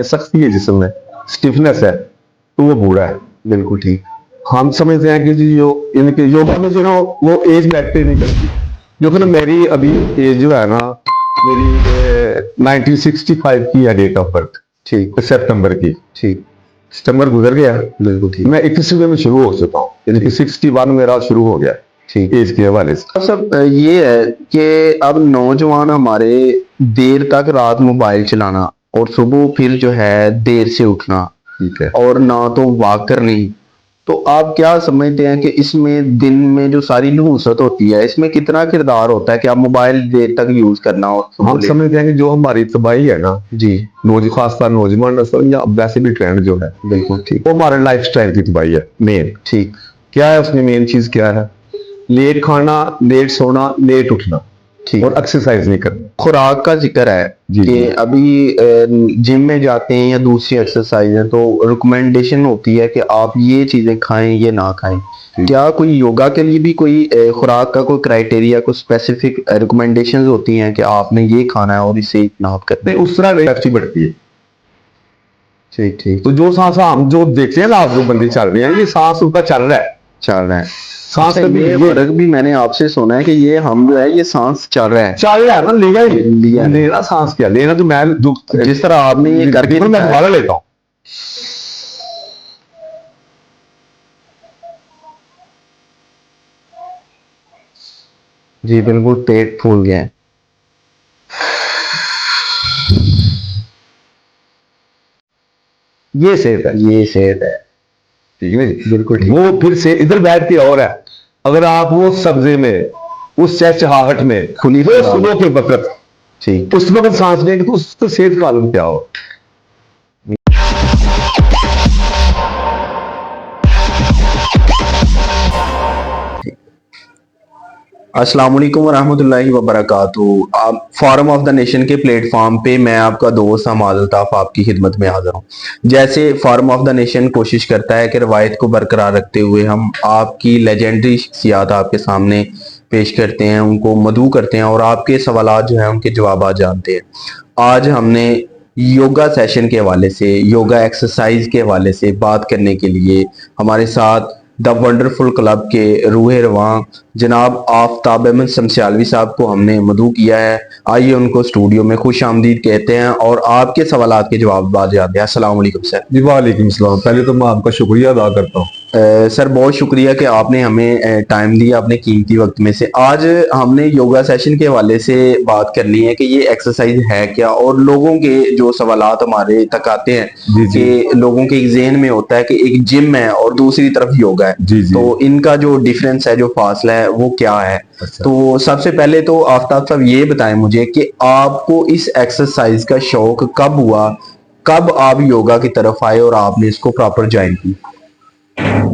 सख्ती है जिस्म में, स्टिफनेस है, तो वो बूढ़ा है। बिल्कुल ठीक। हम समझते हैं कि जी जो इनके योगा में जो ना वो एज मैटर नहीं करती। जो कि ना मेरी अभी एज जो है ना, मेरी 1965 की है डेट ऑफ बर्थ, ठीक सितंबर की। ठीक। सितंबर गुजर गया, बिल्कुल ठीक। मैं 21वें में शुरू हो चुका हूँ, यानी कि 61 मेरा शुरू हो गया ठीक। एज के हवाले से। अब सब ये है कि अब नौजवान हमारे देर तक रात मोबाइल चलाना और सुबह फिर जो है देर से उठना, ठीक है। और ना तो वॉक करनी, तो आप क्या समझते हैं कि इसमें दिन में जो सारी नहुसत होती है इसमें कितना किरदार होता है कि आप मोबाइल देर तक यूज करना और सुबह हम समझते हैं कि जो हमारी तबाही है ना जी खासकर नौजवान नस्ल या वैसे भी ट्रेंड जो है, बिल्कुल ठीक। वो हमारे लाइफ स्टाइल की तबाही है मेन। ठीक क्या है उसमें मेन चीज क्या है? लेट खाना, लेट सोना, लेट उठना, ठीक। और एक्सरसाइज नहीं करना। खुराक का जिक्र है जी, कि जी। अभी जिम में जाते हैं या दूसरी एक्सरसाइज है तो रिकमेंडेशन होती है कि आप ये चीजें खाएं ये ना खाएं। क्या कोई योगा के लिए भी कोई खुराक का कोई क्राइटेरिया, कोई स्पेसिफिक रिकमेंडेशंस होती हैं कि आपने ये खाना है और इसे इतना आप करते नहीं, हैं? उस तरह नहीं बढ़ती है। ठीक ठीक। तो जो सांस हम जो देखते हैं ना, आप जो बंदे चल रहे हैं, ये सांस उनका चल रहा है, चल रहा है। सांस अच्छा, कभी ये फर्क भी मैंने आपसे सुना है कि ये हम जो है ये सांस चल रहा है। चल रहा है ना, लिया ही लिया है। लेना। सांस क्या लेना, तो मैं जिस तरह आपने ये करके देखो, मैं दिखाया। दोबारा लेता हूँ। जी बिल्कुल, पेट फूल गया है। ये सेहत है, ये सेहत है। ठीक है जी। बिल्कुल ठीक। वो फिर से इधर बैठ के और है, अगर आप वो सब्जे में, उस चहचहाहट में, खुली वो फराग। सुबह के वक्त ठीक। उस वक्त सांस लेंगे तो उसको सेहत का मालूम क्या हो। अस्सलाम वालेकुम वरहमतुल्लाहि वबरकातुहू। आप फॉरम ऑफ द नेशन के प्लेटफॉर्म पे मैं आपका दोस्त हमाद अल्ताफ आपकी खिदमत में हाजिर हूँ। जैसे फॉरम ऑफ द नेशन कोशिश करता है कि रवायत को बरकरार रखते हुए हम आपकी लेजेंडरी शख्सियात आपके सामने पेश करते हैं, उनको मदऊ करते हैं और आपके सवालात जो हैं उनके जवाब जानते हैं। आज हमने योगा सेशन के हवाले से, योगा एक्सरसाइज के हवाले से बात करने के लिए हमारे साथ द वंडरफुल क्लब के रूहे रवां जनाब आफ्ताब अहमद शमशालवी साहब को हमने मदऊ किया है। आइए उनको स्टूडियो में खुश आमदीद कहते हैं और आपके सवालात के जवाब जानते हैं। अस्सलाम वालेकुम सर। जी वालेकुम सलाम। पहले तो मैं आपका शुक्रिया अदा करता हूँ। सर बहुत शुक्रिया कि आपने हमें टाइम दिया अपने कीमती वक्त में से। आज हमने योगा सेशन के हवाले से बात करनी है कि ये एक्सरसाइज है क्या, और लोगों के जो सवालात हमारे तक आते हैं जी, जी। कि लोगों के जहन में होता है कि एक जिम है और दूसरी तरफ योगा है, जी, जी। तो इनका जो डिफरेंस है, जो फासला है, वो क्या है? अच्छा। तो सबसे पहले तो आफ्ताब साहब ये बताएं मुझे कि आपको इस एक्सरसाइज का शौक कब हुआ, कब आप योगा की तरफ आए और आपने इसको प्रॉपर ज्वाइन की?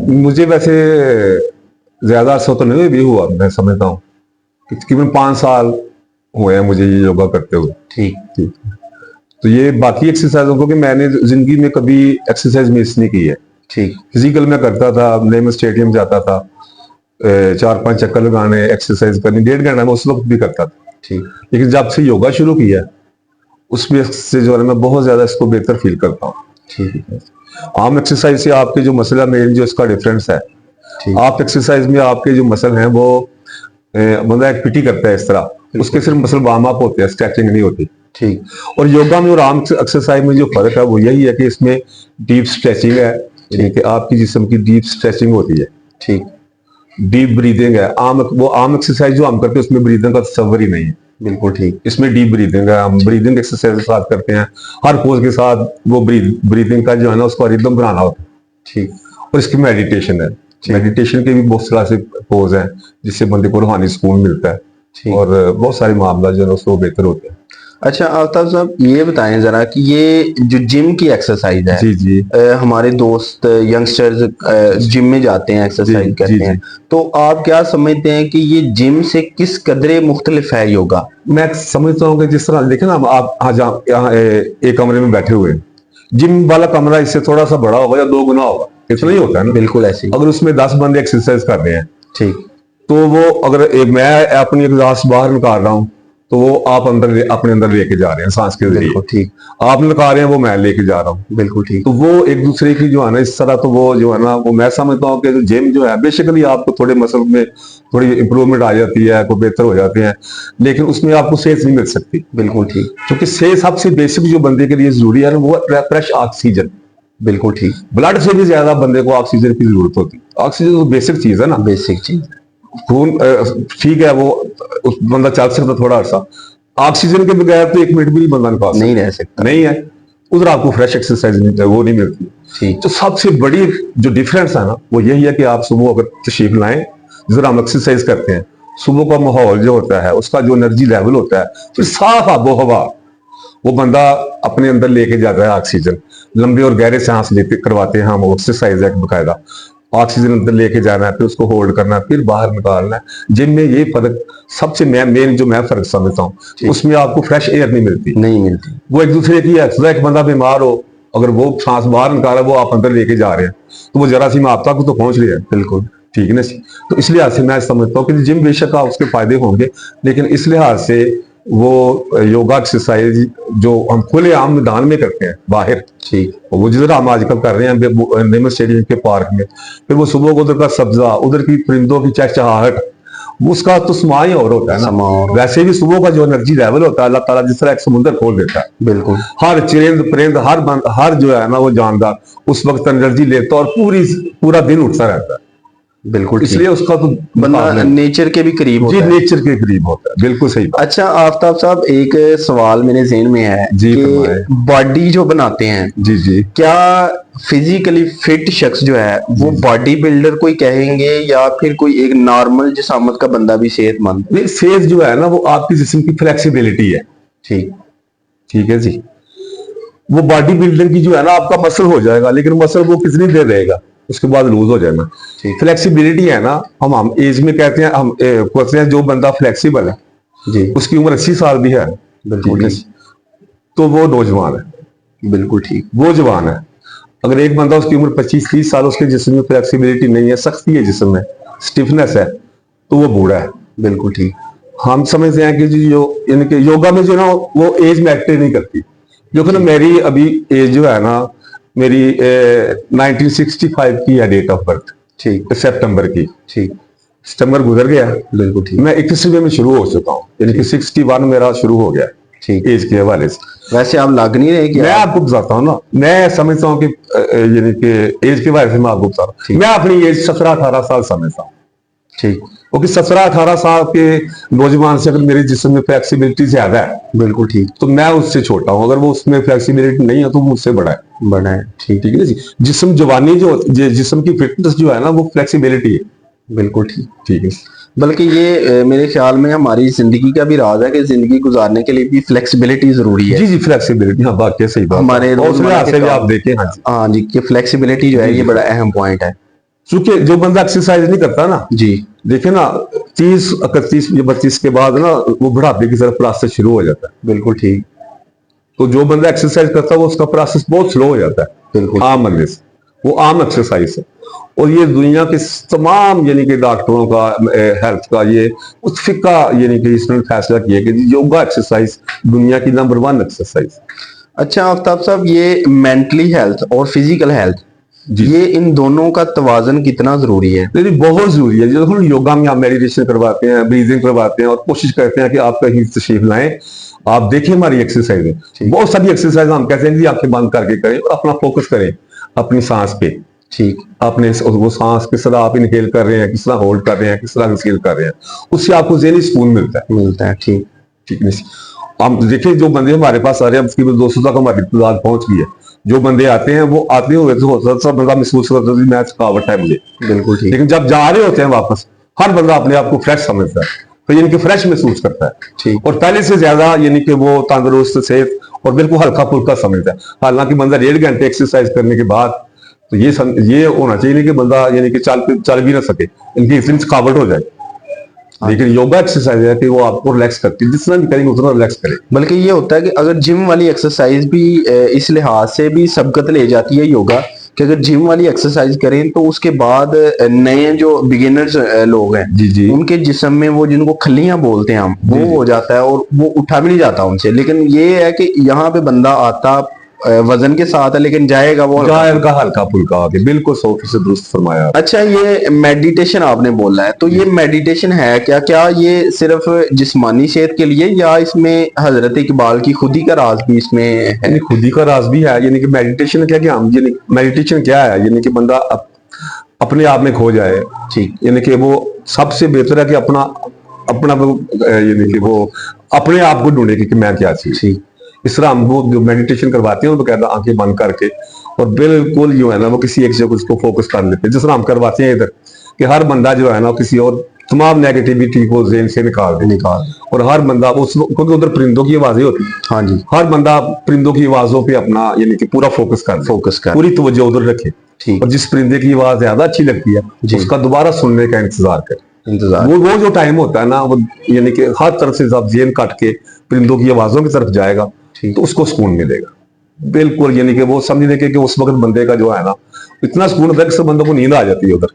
मुझे वैसे ज्यादा अर्सा तो नहीं भी हुआ, मैं समझता हूँ कि तकरीबन 5 साल हुए हैं मुझे ये योगा करते हुए। ठीक ठीक। तो ये बाकी एक्सरसाइजों को कि मैंने जिंदगी में कभी एक्सरसाइज मिस नहीं की है। ठीक। फिजिकल में करता था, मैं स्टेडियम जाता था, 4-5 चक्कर लगाने, एक्सरसाइज करनी, 1.5 घंटा में उस वक्त भी करता था। ठीक। लेकिन जब से योगा शुरू किया उसमें से जो है मैं बहुत ज्यादा इसको बेहतर फील करता हूँ। ठीक है। आम एक्सरसाइज से आपके जो मसल है, मेन जो इसका डिफरेंस है, ठीक। आप एक्सरसाइज में आपके जो मसल हैं वो बंदा एक पीटी करता है इस तरह, उसके सिर्फ मसल वार्म अप होते हैं, स्ट्रेचिंग नहीं होती। ठीक। और योगा में और आम एक्सरसाइज में जो फर्क है वो यही है कि इसमें डीप स्ट्रेचिंग है, यानी कि आपकी जिस्म की डीप स्ट्रेचिंग होती है। ठीक। डीप ब्रीदिंग है। वो आम एक्सरसाइज जो हम करते हैं उसमें ब्रीदिंग का तस्वर ही नहीं है। बिल्कुल ठीक। इसमें डीप ब्रीदिंग है, हम ब्रीदिंग एक्सरसाइज के साथ करते हैं, हर पोज के साथ वो ब्रीदिंग का जो है ना उसको रिदम बनाना होता है। ठीक। और इसकी मेडिटेशन है, मेडिटेशन के भी बहुत सारे पोज हैं जिससे बंदे को रूहानी सुकून मिलता है और बहुत सारे मामला जो है उसको बेहतर होते हैं। अच्छा आफ्ताब साहब ये बताएं जरा कि ये जो जिम की एक्सरसाइज है, जी, जी। हमारे दोस्त यंगस्टर्स जिम में जाते हैं, एक्सरसाइज करते जी, जी। हैं, तो आप क्या समझते हैं कि ये जिम से किस कदरे मुख्तलिफ है योगा? मैं समझता हूँ कि जिस तरह देखे ना, आप यहाँ एक कमरे में बैठे हुए, जिम वाला कमरा इससे थोड़ा सा बड़ा होगा या 2 गुना होगा, इतना ही होता है ना। बिल्कुल ऐसे ही। अगर उसमें 10 बंदे एक्सरसाइज कर रहे हैं, ठीक। तो वो अगर मैं अपनी एग्जॉस्ट बाहर निकाल रहा हूँ तो वो आप अपने अंदर लेके जा रहे हैं सांस के जरिए। बिल्कुल ठीक। आप लगा रहे हैं, वो मैं लेके जा रहा हूँ। बिल्कुल ठीक। तो वो एक दूसरे की जो है ना इस तरह, तो वो जो है ना वो मैं समझता हूँ कि जो जिम जो है बेसिकली आपको थोड़े मसल में थोड़ी इंप्रूवमेंट आ जाती है, को बेहतर हो जाते हैं, लेकिन उसमें आपको सेहत नहीं मिल सकती। बिल्कुल ठीक। क्योंकि सेहत सबसे बेसिक जो बंदे के लिए जरूरी है ना वो फ्रेश ऑक्सीजन। बिल्कुल ठीक। ब्लड से भी ज्यादा बंदे को ऑक्सीजन की जरूरत होती है। ऑक्सीजन तो बेसिक चीज है ना। बेसिक चीज। खून ठीक है, वो उस बंदा चल सकता थोड़ा अर्सा, ऑक्सीजन के बगैर तो 1 मिनट भी नहीं बंदा निकाल सकता। नहीं रह सकता। नहीं है, उधर आपको फ्रेश एक्सरसाइज वो नहीं मिलती। ठीक। तो सबसे बड़ी जो डिफरेंस है ना वो यही है कि आप सुबह अगर तशरीफ लाएं, जिस हम एक्सरसाइज करते हैं, सुबह का माहौल जो होता है, उसका जो एनर्जी लेवल होता है, फिर साफ आबो हवा, वो बंदा अपने अंदर लेके जाता है ऑक्सीजन। लंबे और गहरे सांस लेते करवाते हैं हम, एक्सरसाइज है बकायदा। ऑक्सीजन अंदर लेके जाना है, फिर उसको होल्ड करना है, फिर बाहर निकालना है। जिम में ये फर्क सबसे मेन जो मैं फर्क समझता हूँ, उसमें आपको फ्रेश एयर नहीं मिलती। नहीं मिलती। वो एक दूसरे की एक्सरसाइज, एक बंदा बीमार हो, अगर वो सांस बाहर निकाला, वो आप अंदर लेके जा रहे हैं, तो वो जरा सी में आप तक तो पहुंच रही है। बिल्कुल ठीक है ना। तो इस लिहाज से मैं समझता हूँ कि जिम बेशक आप उसके फायदे होंगे, लेकिन इस लिहाज से वो योगा एक्सरसाइज जो हम खुले आम मैदान में करते हैं बाहर, ठीक, वो जिधर हम आजकल कर रहे हैं नेमत स्टेडियम के पार्क में, फिर वो सुबह को उधर का सब्जा, उधर की परिंदों की चहचहाहट, उसका तो समा ही और होता है ना। वैसे भी सुबह का जो एनर्जी लेवल होता है, अल्लाह ताला जिस तरह एक समुद्र खोल देता है, बिल्कुल हर चिरिंद परिंद हर जो है ना वो जानदार उस वक्त एनर्जी लेता है और पूरा दिन उठता रहता है। बिल्कुल, इसलिए उसका तो बंदा नेचर के भी करीब होता है। नेचर के करीब होता है, बिल्कुल सही बात। अच्छा आफ्ताब साहब, एक सवाल मेरे ज़हन में है जी, कि बॉडी जो बनाते हैं, जी जी, क्या फिजिकली फिट शख्स जो है वो बॉडी बिल्डर कोई कहेंगे या फिर कोई एक नॉर्मल जिस्मानत का बंदा भी सेहतमंद? नहीं, सेहत जो है ना वो आपकी जिस्म की फ्लेक्सिबिलिटी है। ठीक, ठीक है जी। वो बॉडी बिल्डर की जो है ना आपका मसल हो जाएगा, लेकिन मसल वो कितनी देर रहेगा, उसके बाद लूज हो जाएगा। फ्लेक्सिबिलिटी है ना, हम एज में कहते हैं, हम कहते हैं जो बंदा फ्लेक्सिबल है जी, उसकी उम्र 80 साल भी है, बिल्कुल, तो वो नौजवान है। बिल्कुल ठीक। वो जवान है। अगर एक बंदा उसकी उम्र 25-30 साल, उसके जिस्म में फ्लेक्सिबिलिटी नहीं है, सख्ती है जिस्म में, स्टिफनेस है, तो वो बूढ़ा है। बिल्कुल ठीक। हम समझते हैं कि जो इनके योगा में जो ना वो एज मैटर नहीं करती, जो ना मेरी अभी एज जो है ना, मेरी 1965 की है डेट ऑफ बर्थ। ठीक, सितंबर की। ठीक, सितंबर गुजर गया। बिल्कुल ठीक। मैं 21वें में शुरू हो चुका हूँ, यानी कि 61 मेरा शुरू हो गया। ठीक, एज के हवाले से वैसे आप लग नहीं रहे कि मैं आपको बताता हूँ ना, मैं समझता हूँ कि यानी कि एज के हवाले से मैं आपको बता रहा हूँ, मैं अपनी एज 17-18 साल समझता हूँ। ठीक, क्योंकि 17-18 साल के नौजवान से अगर मेरे जिस्म में फ्लेक्सिबिलिटी ज्यादा है, बिल्कुल ठीक, तो मैं उससे छोटा हूँ। अगर वो उसमें फ्लेक्सिबिलिटी नहीं है तो वो मुझसे बड़ा है। बड़ा है। ठीक, ठीक है ना जी। जिस्म जवानी जो जिस्म की फिटनेस जो है ना वो फ्लेक्सिबिलिटी है। बिल्कुल ठीक। ठीक है। बल्कि ये मेरे ख्याल में हमारी जिंदगी का भी राज है कि जिंदगी गुजारने के लिए भी फ्लेक्सिबिलिटी जरूरी है। जी जी, फ्लेक्सिबिलिटी, हाँ बात है, सही बात। हमारे रोजमर्रा से भी आप देखें, हाँ जी, हाँ जी, कि फ्लेक्सिबिलिटी जो है ये बड़ा अहम पॉइंट है। क्योंकि जो बंदा एक्सरसाइज नहीं करता ना जी, देखिए ना, 30, 31 या 32 के बाद ना वो बुढ़ापे की तरफ प्रोसेस शुरू हो जाता है। बिल्कुल ठीक। तो जो बंदा एक्सरसाइज करता है वो उसका प्रोसेस बहुत स्लो हो जाता है, बिल्कुल आम बंदे से। वो आम एक्सरसाइज है, और ये दुनिया के तमाम यानी कि डॉक्टरों का, हेल्थ का, ये उस फिक्का यानी कि इसने फैसला किया कि योगा एक्सरसाइज दुनिया की नंबर 1 एक्सरसाइज। अच्छा आफ्ताब साहब, ये मेंटली हेल्थ और फिजिकल हेल्थ, ये इन दोनों का तवाजन कितना जरूरी है? नहीं, बहुत जरूरी है। जब हम योगा में आप मेडिटेशन करवाते हैं, ब्रीदिंग करवाते हैं, और कोशिश करते हैं कि आप कहीं तशरीफ लाएं, आप देखिए हमारी एक्सरसाइज है, बहुत सारी एक्सरसाइज हम कहते हैं कि आंखें बंद करके करें और अपना फोकस करें अपनी सांस पे। ठीक, आपने वो सांस किस तरह आप इनहेल कर रहे हैं, किस तरह होल्ड कर रहे हैं, किस तरह एक्सहेल कर रहे हैं, उससे आपको ज़हनी सुकून मिलता है। ठीक, ठीक नहीं। हम देखिए जो बंदे हमारे पास आ रहे हैं, उसकी 200 तक हमारी तादाद पहुंच गई है। जो बंदे आते हैं वो आते हुए तो होता बंदा महसूस करता है मैं थकावट है मुझे, बिल्कुल ठीक, लेकिन जब जा रहे होते हैं वापस, हर बंदा अपने आप को फ्रेश समझता है, तो यानी कि फ्रेश महसूस करता है। ठीक, और पहले से ज्यादा यानी कि वो तंदुरुस्त, सेहत और बिल्कुल हल्का फुल्का समझता है। हालांकि बंदा 1.5 घंटे एक्सरसाइज करने के बाद तो ये होना चाहिए कि बंदा यानी कि चल भी ना सके, इनकी इतनी थकावट हो जाए। लेकिन योगा एक्सरसाइज है कि वो आपको रिलैक्स करती है, जितना भी करेंगे उतना रिलैक्स करें। बल्कि ये होता है कि अगर जिम वाली एक्सरसाइज भी इस लिहाज से भी सबकत ले जाती है योगा कि अगर जिम वाली एक्सरसाइज करें तो उसके बाद नए जो बिगिनर्स लोग हैं जी जी उनके जिस्म में वो जिनको खलियां बोलते हैं हम वो हो जाता है और वो उठा भी नहीं जाता उनसे। लेकिन ये है कि यहाँ पे बंदा आता वजन के साथ है लेकिन जाएगा वो हल्का। जाएगा हल्का फुल्का आगे, बिल्कुल 100% दुरुस्त फरमाया। अच्छा, ये मेडिटेशन आपने बोला है तो ये मेडिटेशन है क्या? क्या ये सिर्फ जिस्मानी सेहत के लिए या इसमें हजरत इकबाल की खुदी का राज भी इसमें है? यानी खुद ही का राज भी है, यानी कि मेडिटेशन क्या, कि हम यानी मेडिटेशन क्या है, यानी कि बंदा अपने आप में खो जाए। ठीक। यानी कि वो सबसे बेहतर है कि अपना अपना यानी कि वो अपने आप को ढूंढे कि मैं क्या चीज। ठीक। इस तरह हम वो जो मेडिटेशन करवाते हैं वो कहता आंखें बंद करके और बिल्कुल जो है ना वो किसी एक जगह उसको फोकस कर लेते हैं, जिस तरह हम करवाते हैं इधर कि हर बंदा जो है ना किसी और तमाम नेगेटिविटी को ज़हन से निकाल और हर बंदा क्योंकि उधर परिंदों की आवाजें होती हैं। हाँ जी। हर बंदा परिंदों की आवाजों पे अपना यानी कि पूरा फोकस कर पूरी तवज्जो उधर रखे। ठीक। और जिस परिंदे की आवाज ज्यादा अच्छी लगती है उसका दोबारा सुनने का इंतजार करे। वो जो टाइम होता है ना वो यानी कि हर तरफ से जब जेन काट के परिंदों की आवाजों की तरफ जाएगा तो उसको सुकून मिलेगा। बिल्कुल यानी कि वो समझने के कि उस वक्त बंदे का जो है ना इतना सुकून होता है कि सब बंदों को नींद आ जाती है उधर।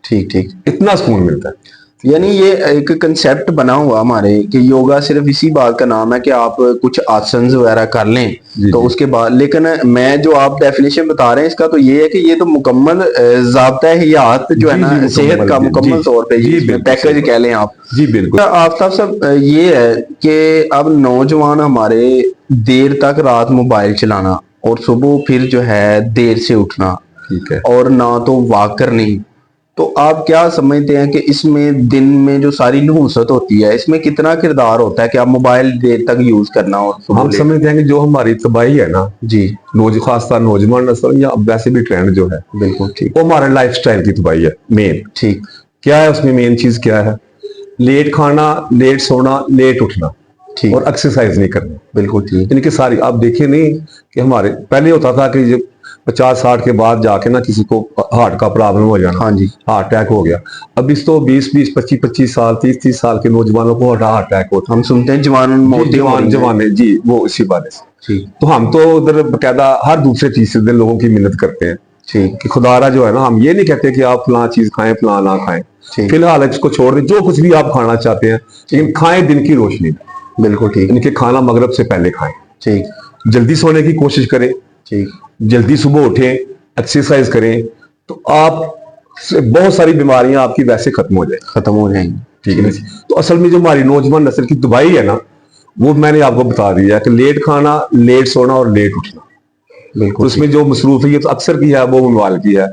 ठीक ठीक। इतना सुकून मिलता है। यानी ये एक कंसेप्ट बना हुआ हमारे कि योगा सिर्फ इसी बात का नाम है कि आप कुछ आसन वगैरह कर लें तो उसके बाद, लेकिन मैं जो आप डेफिनेशन बता रहे हैं इसका तो ये है कि ये तो मुकम्मल ज़ाब्ता हयात जो है ना सेहत का मुकम्मल तौर पे पैकेज कह लें आप। जी बिल्कुल। आफ्ताब साहब, ये है कि अब नौजवान हमारे देर तक रात मोबाइल चलाना और सुबह फिर जो है देर से उठना, ठीक है, और ना तो वॉक करनी, तो आप क्या समझते हैं कि इसमें दिन में जो सारी नहुसत होती है इसमें कितना किरदार होता है कि आप मोबाइल देर तक यूज करना? और हम समझते हैं कि जो हमारी तबाही है ना जी, खासतौर नौजवान नस्ल या वैसे भी ट्रेंड जो है, बिल्कुल ठीक, वो हमारे लाइफस्टाइल की तबाही है मेन। ठीक। क्या है उसमें मेन चीज क्या है? लेट खाना, लेट सोना, लेट उठना, ठीक, और एक्सरसाइज नहीं करनी। बिल्कुल ठीक। इनकी सारी आप देखिए नहीं कि हमारे पहले होता था कि जो 50-60 के बाद जाके ना किसी को हार्ट का प्रॉब्लम हो जाना, हाँ जी, हार्ट अटैक हो गया। अब इस तो 20-20, 25-25 साल, 30-30 साल के नौजवानों को हार्ट अटैक होता है। हम सुनते हैं जवान जी वो इसी बारे से। ठीक। तो हम तो उधर बकायदा हर दूसरे तीसरे दिन लोगों की मिन्नत करते हैं, ठीक, कि खुदारा जो है ना, हम ये नहीं कहते कि आप फलां चीज खाएं फलां ना खाएं, फिलहाल इसको छोड़ दें, जो कुछ भी आप खाना चाहते हैं लेकिन खाएं दिन की रोशनी में। बिल्कुल ठीक। इनके खाना मगरब से पहले खाएं। ठीक। जल्दी सोने की कोशिश करें। ठीक। जल्दी सुबह उठें, एक्सरसाइज करें, तो आप बहुत सारी बीमारियां आपकी वैसे खत्म हो जाएंगी। ठीक है। तो असल में जो हमारी नौजवान नस्ल की तबाही है ना, वो मैंने आपको बता दिया कि लेट खाना, लेट सोना और लेट उठना। बिल्कुल। तो उसमें जो मसरूफियत अक्सर की है वो मोबाइल की है।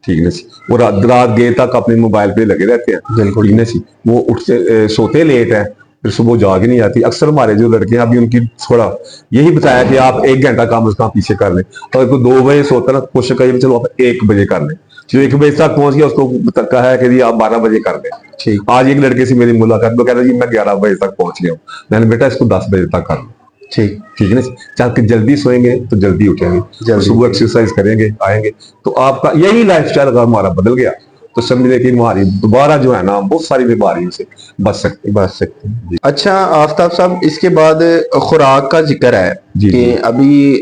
ठीक है। वो रात देर तक अपने मोबाइल पे लगे रहते हैं। बिल्कुल। ठीक है। वो उठते सोते लेट है, फिर सुबह जाग नहीं आती। अक्सर हमारे जो लड़के हैं अभी उनकी थोड़ा यही बताया कि आप 1 घंटा काम उसका पीछे कर लें, और कोई 2 बजे सोता ना कोशिश करिए चलो आप 1 बजे कर लें। जो 1 बजे तक पहुंच गया उसको कहा है कि जी आप 12 बजे कर लें। ठीक। आज एक लड़के से मेरी मुलाकात, वो कह रहा जी मैं 11 बजे तक पहुंच गया हूँ। मैंने बेटा इसको 10 बजे तक कर लो। ठीक। ठीक है ना। चाहे जल्दी सोएंगे तो जल्दी उठेंगे, सुबह एक्सरसाइज करेंगे आएंगे, तो आपका यही लाइफस्टाइल अगर हमारा बदल गया तो समझिए कि हमारी दोबारा जो है ना बहुत सारी बीमारियों से बच सकते हैं। अच्छा आफ्ताब साहब, इसके बाद खुराक का जिक्र है कि अभी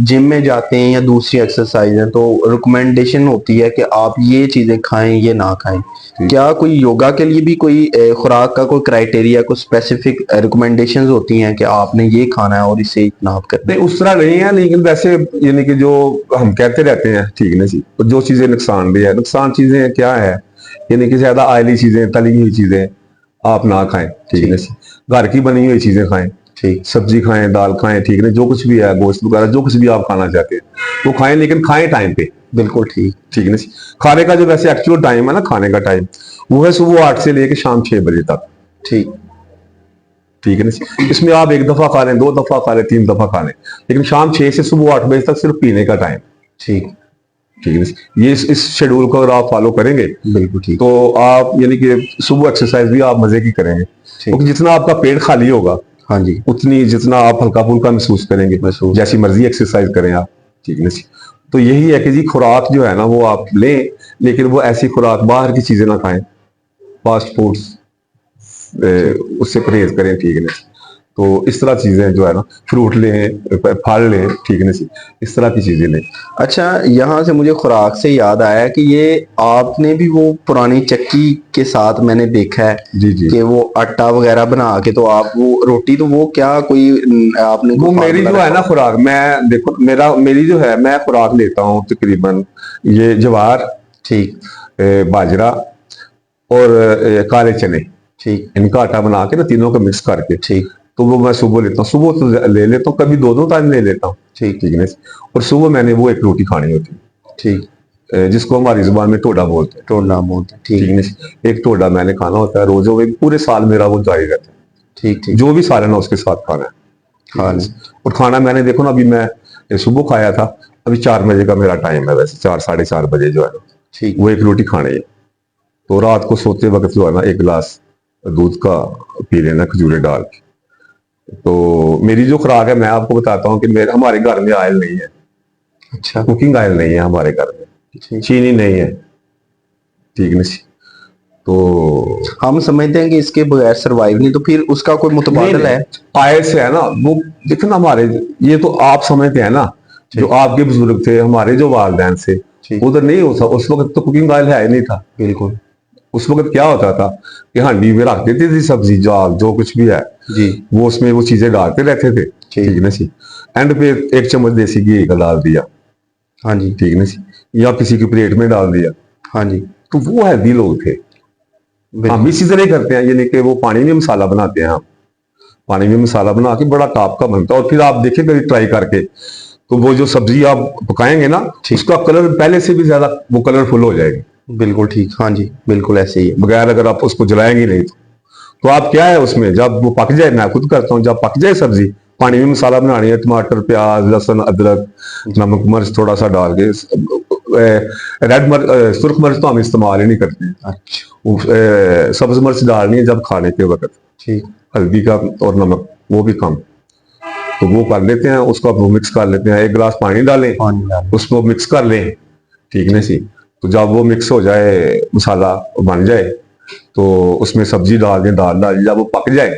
जिम में जाते हैं या दूसरी एक्सरसाइज है तो रिकमेंडेशन होती है कि आप ये चीजें खाएं ये ना खाएं। क्या कोई योगा के लिए भी कोई खुराक का कोई क्राइटेरिया, कोई स्पेसिफिक रिकमेंडेशंस होती हैं कि आपने ये खाना है और इसे इतना आप करते हैं? नहीं उस तरह नहीं है, लेकिन वैसे यानी कि जो हम कहते रहते हैं ठीक है जी, जो चीजें नुकसानदेह है, नुकसान चीजें क्या है, यानी कि ज्यादा ऑयली चीजें, तली हुई चीजें आप ना खाएं। ठीक है। घर की बनी हुई चीजें खाएं। ठीक। सब्जी खाएं, दाल खाएं, ठीक है, जो कुछ भी है, गोश्त वगैरह जो कुछ भी आप खाना चाहते हैं वो खाएं, लेकिन खाएं टाइम पे। बिल्कुल ठीक। ठीक है ना। खाने का जो वैसे एक्चुअल टाइम है ना, खाने का टाइम वो है सुबह 8 से लेकर शाम 6 बजे तक। ठीक। ठीक है ना। इसमें आप 1 दफा खा लें, 2 दफा खा लें, 3 दफा खा लें, लेकिन शाम 6 से सुबह 8 बजे तक सिर्फ पीने का टाइम। ठीक। ठीक है। ये इस शेड्यूल को अगर आप फॉलो करेंगे बिल्कुल ठीक, तो आप यानी कि सुबह एक्सरसाइज भी आप मजे की करेंगे, क्योंकि जितना आपका पेट खाली होगा, हाँ जी, उतनी जितना आप हल्का फुल्का महसूस करेंगे, जैसी मर्जी एक्सरसाइज करें आप। ठीक है। तो यही है कि जी खुराक जो है ना वो आप लें, लेकिन वो ऐसी खुराक बाहर की चीजें ना खाएं, फास्ट फूड्स उससे परहेज करें। ठीक है ना। तो इस तरह चीजें जो है ना, फ्रूट लें, फल लें, ठीक नहीं सी, इस तरह की चीजें लें। अच्छा, यहाँ से मुझे खुराक से याद आया कि ये आपने भी वो पुरानी चक्की के साथ मैंने देखा है जी जी। कि वो आटा वगैरह बना के तो आप वो रोटी तो वो क्या कोई आपने वो कोई मेरी फार्मूला जो है रखा ना हुआ? खुराक, मैं देखो मेरी जो है, मैं खुराक लेता हूँ तकरीबन ये ज्वार, ठीक बाजरा और काले चने, ठीक इनका आटा बना के ना तीनों को मिक्स करके, ठीक तो वो मैं सुबह लेता हूँ। सुबह तो ले लेता हूँ, कभी दो दो टाइम ले लेता हूँ, ठीक ठीक है। और सुबह मैंने वो एक रोटी खानी होती ठीक है, जिसको हमारी जुबान में टोडा बोलते हैं, टोना मोट ठीक ठीक है। एक टोडा मैंने खाना होता है रोज, वो पूरे साल मेरा वो जारी रहता है। ठीक ठीक जो भी सालन है उसके साथ खाना है, ठीक खा है। लें। और खाना मैंने देखो ना, अभी मैं सुबह खाया था, अभी 4 बजे का मेरा टाइम है, वैसे 4 साढ़े 4 बजे जो है ना, ठीक वो एक रोटी खानी है। तो रात को सोते वक्त जो है ना, एक गिलास दूध का पी लेना खजूरें डाल के। तो मेरी जो खुराक है, मैं आपको बताता हूँ कि मेरे हमारे घर में ऑयल नहीं है, अच्छा कुकिंग ऑयल नहीं है हमारे घर में, ठीक। चीनी नहीं है, ठीक नहीं। तो हम समझते हैं कि इसके बगैर सरवाइव नहीं, तो फिर उसका कोई नहीं मुतबादल नहीं, है? ऑयल से है ना वो, देखो ना हमारे, ये तो आप समझते हैं ना, जो ठीक आपके बुजुर्ग थे, हमारे जो वालदैन से, ठीक उधर नहीं होता उस वक्त, तो कुकिंग ऑयल है ही नहीं था। बिल्कुल उस वक्त क्या होता था कि हांडी में रख देती थी सब्जी, जो कुछ भी है, जी वो उसमें वो चीजें डालते रहते थे, ठीक। ठीक ना सी। एंड पे एक चम्मच देसी घी का डाल दिया, हाँ जी ठीक ना सी, या किसी की प्लेट में डाल दिया, हाँ जी तो वो हेल्दी लोग थे। हम भी बिल्कुल इसी तरह ही करते हैं, ये नहीं कि वो पानी में मसाला बनाते हैं, हम पानी में मसाला बना के बड़ा टॉप का बनता है, और फिर आप देखें कभी ट्राई करके, तो वो जो सब्जी आप पकाएंगे ना, ठीक। उसका कलर पहले से भी ज्यादा वो कलरफुल हो जाएगी, बिल्कुल ठीक। हाँ जी बिल्कुल ऐसे ही है। बगैर अगर आप उसको जलाएंगे नहीं तो आप क्या है उसमें, जब वो पक जाए, मैं खुद करता हूँ, जब पक जाए सब्जी, पानी में मसाला बनानी है, टमाटर प्याज लहसुन अदरक नमक मिर्च थोड़ा सा डाल के, रेड मिर्च सुर्ख मिर्च तो हम इस्तेमाल ही नहीं करते, अच्छा सब्ज मिर्च डालनी है जब खाने के वक्त, ठीक हल्दी का और नमक वो भी कम, तो वो कर लेते हैं, उसको आप वो मिक्स कर लेते हैं, एक गिलास पानी डालें, पानी डाल उसको मिक्स कर लें, ठीक है सी। तो जब वो मिक्स हो जाए, मसाला बन जाए, तो उसमें सब्जी डाल दें, दाल डाल, जब वो पक जाए,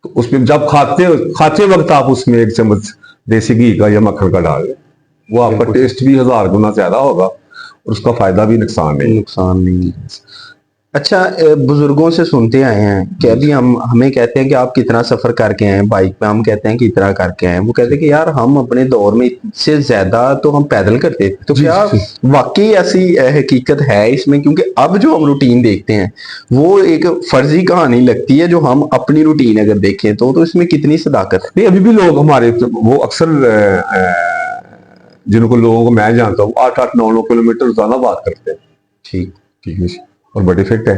तो उसमें जब खाते वक्त आप उसमें एक चम्मच देसी घी का या मक्खन का डाल दें, वो आपका बिल्कुल। टेस्ट भी 1000 गुना ज्यादा होगा, और उसका फायदा भी नुकसान नहीं। नुकसान नहीं। अच्छा, बुजुर्गों से सुनते आए हैं कि अभी हम हमें कहते हैं कि आप कितना सफर करके आए हैं बाइक पे, हम कहते हैं कि इतना करके आए हैं, वो कहते हैं कि यार हम अपने दौर में इससे ज्यादा तो हम पैदल करते थे, तो जी, क्या जी। वाकई ऐसी हकीकत है इसमें? क्योंकि अब जो हम रूटीन देखते हैं वो एक फर्जी कहानी लगती है, जो हम अपनी रूटीन अगर देखें तो इसमें कितनी सदाकत है? नहीं, अभी भी लोग हमारे वो अक्सर जिनको लोगों को मैं जानता हूँ 8-8 9 9 किलोमीटर रोजाना बात करते हैं, ठीक। ठीक है, और बड़े फिट है।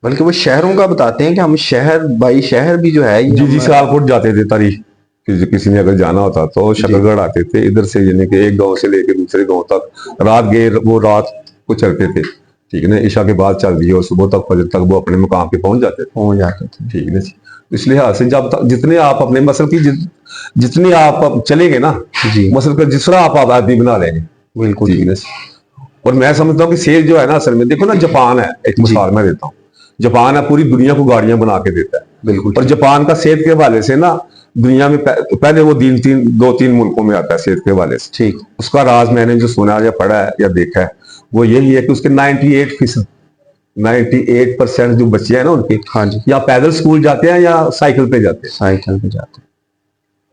बल्कि वो शहरों का बताते हैं कि हम शहर बाई शहर भी जो है ये जी जी, हम सियालकोट जाते थे तारीख, किसी ने अगर जाना होता तो शकरगढ़ आते थे इधर से, यानी कि एक गांव से लेकर दूसरे गांव तक रात गए, वो रात को चलते थे, ठीक है ना, ईशा के बाद चल दिए, और सुबह तक फजर तक वो अपने मुकाम पे पहुंच जाते थे, पहुंच जाते थे। ठीक है ना। इस लिहाज से जब तक जितने आप अपने मसल की जितनी आप चलेंगे ना, जी मसल का जिस तरह आप आबादी बना लेंगे, बिल्कुल ठीक है ठीक। ना। और मैं समझता हूँ कि सेहत जो है ना, असल में देखो ना, जापान है, एक मिसाल मैं देता हूँ, जापान है पूरी दुनिया को गाड़ियां बना के देता है, बिल्कुल और जापान का सेहत के हवाले से ना दुनिया में पहले वो 2-3 मुल्कों में आता है सेहत के हवाले से। ठीक। उसका राज मैंने जो सुना या पढ़ा है या देखा है, वो यही है कि उसके 98% जो बच्चे हैं ना उनके, हाँ जी या पैदल स्कूल जाते हैं या साइकिल पे जाते हैं। साइकिल पे जाते हैं।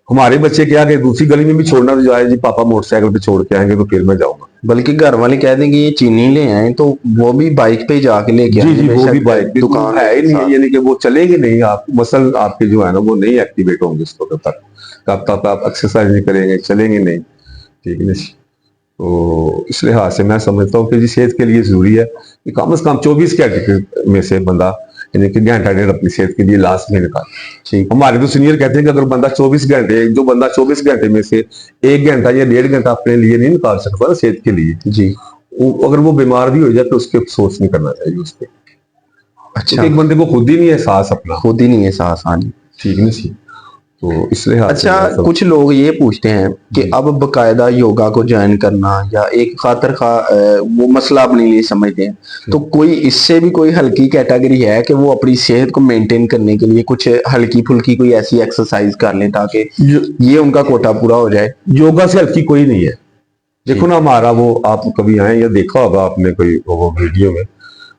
हमारे बच्चे क्या कि दूसरी गली में भी छोड़ना तो जाए, जी पापा मोटरसाइकिल पे छोड़ के आएंगे तो फिर मैं जाऊंगा। बल्कि घर वाले कह देंगे ये चीनी ले आए, तो वो भी बाइक पे ही जाके लेके जी आएंगे, जी, वो भी बेशक बाइक दुकान है ही के नहीं, साथ। यानी कि वो चलेंगे नहीं, आप मसल आपके जो है ना वो नहीं एक्टिवेट होंगे उस वक्त तक, तब तक आप एक्सरसाइज नहीं करेंगे, चलेंगे नहीं, ठीक है। तो इस लिहाज से मैं समझता हूँ कि जी सेहत के लिए जरूरी है कि कम से कम 24 घंटे में से बंदा, यानी कि घंटा डेढ़ अपनी सेहत के लिए लास्ट में निकाले। ठीक। हमारे तो सीनियर कहते हैं कि अगर बंदा 24 घंटे, जो बंदा 24 घंटे में से 1 घंटा या 1.5 घंटा अपने लिए नहीं निकाल सकता ना सेहत के लिए, जी अगर वो बीमार भी हो जाए तो उसके अफसोस नहीं करना चाहिए उस पर, अच्छा। क्योंकि एक बंदे को खुद ही नहीं एहसास अपना, खुद ही नहीं है एहसास। हाँ जी ठीक नहीं सी। तो इस लिहाज से अच्छा, मैं सब। कुछ लोग ये पूछते हैं कि अब बकायदा योगा को ज्वाइन करना या एक खातर खा वो मसला अपने लिए समझते हैं, तो कोई इससे भी कोई हल्की कैटेगरी है कि वो अपनी सेहत को मेंटेन करने के लिए कुछ हल्की फुल्की कोई ऐसी एक्सरसाइज कर लें ताकि यो- ये उनका कोटा पूरा हो जाए? योगा से हल्की कोई नहीं है। देखो ठीक। ना, हमारा वो आप कभी आए या देखा होगा आपने कोई वो वीडियो में,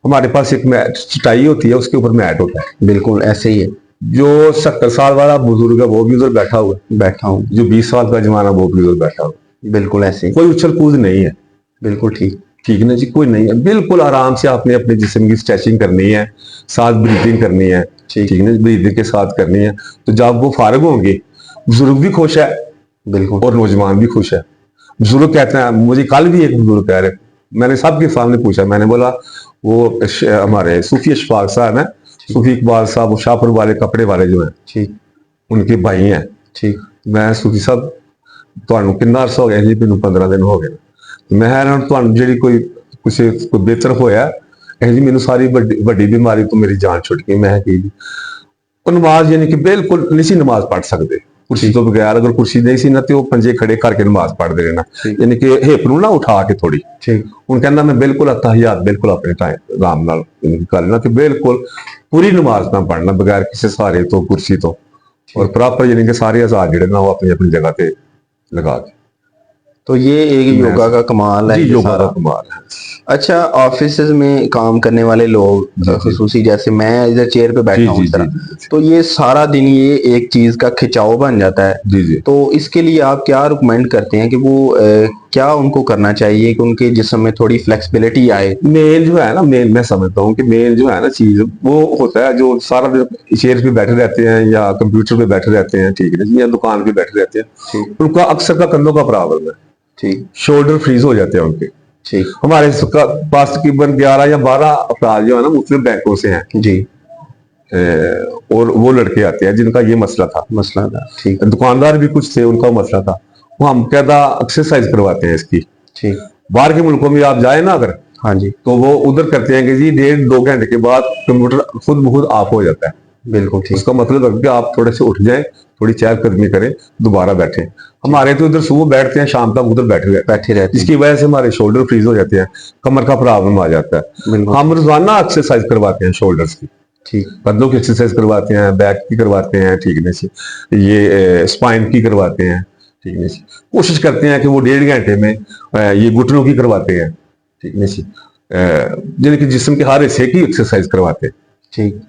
हमारे पास एक मैट चटाई होती है, उसके ऊपर मैट होता है। बिल्कुल ऐसे ही है। जो 70 साल वाला बुजुर्ग है वो भी उधर बैठा हुआ है, बैठा हूँ। जो 20 साल का जवान है वो भी उधर बैठा हुआ बिल्कुल ऐसे है। ही। कोई उछल कूद नहीं है। बिल्कुल ठीक। ठीक है ना जी, कोई नहीं है, बिल्कुल आराम से आपने अपने जिस्म की स्ट्रेचिंग करनी है, साथ ब्रीदिंग करनी है। ठीक। ठीक है ना, ब्रीदिंग के साथ करनी है। तो जब वो फारग होंगे, बुजुर्ग भी खुश है बिल्कुल। और नौजवान भी खुश है। बुजुर्ग कहते हैं, मुझे कल भी एक बुजुर्ग कह रहे, मैंने सबके सामने पूछा, मैंने बोला वो हमारे सूफी अशफाक साहब हैं, सूफी इकबाल साहब, वो शाहपुर वाले कपड़े वाले जो हैं, ठीक। उनके भाई हैं। ठीक। मैं सूफी साहब ਤੁਹਾਨੂੰ ਕਿੰਨਾ ਅਰਸਾ ਹੋ ਗਿਆ ਜੀ? ਮੈਨੂੰ 15 ਦਿਨ ਹੋ ਗਏ ਨੇ। ਮੈਂ ਇਹਨਾਂ ਨੂੰ ਤੁਹਾਨੂੰ ਜਿਹੜੀ ਕੋਈ ਕੋਈ ਬਿਹਤਰ ਹੋਇਆ ਇਹ ਜੀ, ਮੈਨੂੰ ਸਾਰੀ ਵੱਡੀ ਵੱਡੀ ਬਿਮਾਰੀ ਤੋਂ ਮੇਰੀ ਜਾਨ ਛੁੱਟ ਗਈ। ਮੈਂ ਕੀ ਜੀ, ਉਹ ਨਮਾਜ਼ ਯਾਨੀ ਕਿ ਬਿਲਕੁਲ ਨਹੀਂ ਸੀ ਨਮਾਜ਼ ਪੜ੍ਹ ਸਕਦੇ ਕੁਰਸੀ ਤੋਂ ਬਗੈਰ। ਅਗਰ ਕੁਰਸੀ ਨਹੀਂ ਸੀ ਨਾ ਤੇ ਉਹ ਪੰਜੇ ਖੜੇ ਕਰਕੇ ਨਮਾਜ਼ ਪੜ੍ਹਦੇ ਰਹਿਣਾ, ਯਾਨੀ ਕਿ ਹਿੱਪ ਨੂੰ ਨਾ ਉਠਾ ਕੇ ਥੋੜੀ। ਠੀਕ। ਹੁਣ ਕਹਿੰਦਾ ਮੈਂ ਬਿਲਕੁਲ ਅਤਾਹਿਯਾਤ ਬਿਲਕੁਲ ਆਪਣੇ ਟਾਈਮ ਆਰਾਮ ਨਾਲ ਕਰ ਲੈਣਾ, ਤੇ ਬਿਲਕੁਲ ਪੂਰੀ ਨਮਾਜ਼ ਨਾ ਪੜ੍ਹਨਾ ਬਗੈਰ ਕਿਸੇ ਸਹਾਰੇ ਤੋਂ, ਕੁਰਸੀ ਤੋਂ, ਔਰ ਪ੍ਰੋਪਰ ਯਾਨੀ ਕਿ ਸਾਰੇ ਆਜ਼ਾਦ ਜਿਹੜੇ ਨਾ ਉਹ ਆਪਣੀ ਆਪਣੀ जगह ਤੇ लगा के। तो ये एक योगा का कमाल है जी, ये योगा सारा। का कमाल है। अच्छा, ऑफिस में काम करने वाले लोग जी। खसूसी जैसे मैं इधर चेयर पे जी बैठा हूँ जी इस जी तरह, जी तो ये सारा दिन ये एक चीज का खिंचाव बन जाता है। जी जी। तो इसके लिए आप क्या रिकमेंड करते हैं कि वो क्या उनको करना चाहिए कि उनके जिस्म में थोड़ी फ्लेक्सिबिलिटी आए? मेल जो है ना, मेल मैं समझता हूँ कि मेल जो है ना चीज, वो होता है जो सारा दिन चेयर पे बैठे रहते हैं या कंप्यूटर पे बैठे रहते हैं, ठीक है, या दुकान पे बैठे रहते हैं। ठीक। उनका अक्सर का कंधों का प्रॉब्लम है। ठीक। शोल्डर फ्रीज हो जाते हैं उनके। ठीक। हमारे पास तकरीबन 11 या 12 अफराद जो है ना मुख्तलिफ बैंकों से हैं। जी। और वो लड़के आते हैं जिनका ये मसला था। मसला था। ठीक। दुकानदार भी कुछ थे, उनका मसला था। वो हम कहता एक्सरसाइज करवाते हैं इसकी। ठीक। बाहर के मुल्कों में आप जाए ना अगर, हाँ जी। तो वो उधर करते हैं कि जी 1.5-2 घंटे के बाद कंप्यूटर खुद ब खुद ऑफ हो जाता है। बिल्कुल ठीक। उसका मतलब है कि आप थोड़े से उठ जाएं, थोड़ी चहलकदमी करें, दोबारा बैठें। हमारे तो इधर सुबह बैठते हैं, शाम तक उधर बैठे रहते हैं, जिसकी वजह से हमारे शोल्डर फ्रीज हो जाते हैं, कमर का प्रॉब्लम आ जाता है। हम रोजाना एक्सरसाइज करवाते हैं शोल्डर्स की। ठीक। कंधों की एक्सरसाइज करवाते हैं, बैक की करवाते हैं, ठीक है, ये स्पाइन की करवाते हैं, ठीक है। कोशिश करते हैं कि वो 1.5 घंटे में ये घुटनों की करवाते हैं, ठीक है, यानी कि जिस्म के हर हिस्से की एक्सरसाइज करवाते हैं। ठीक।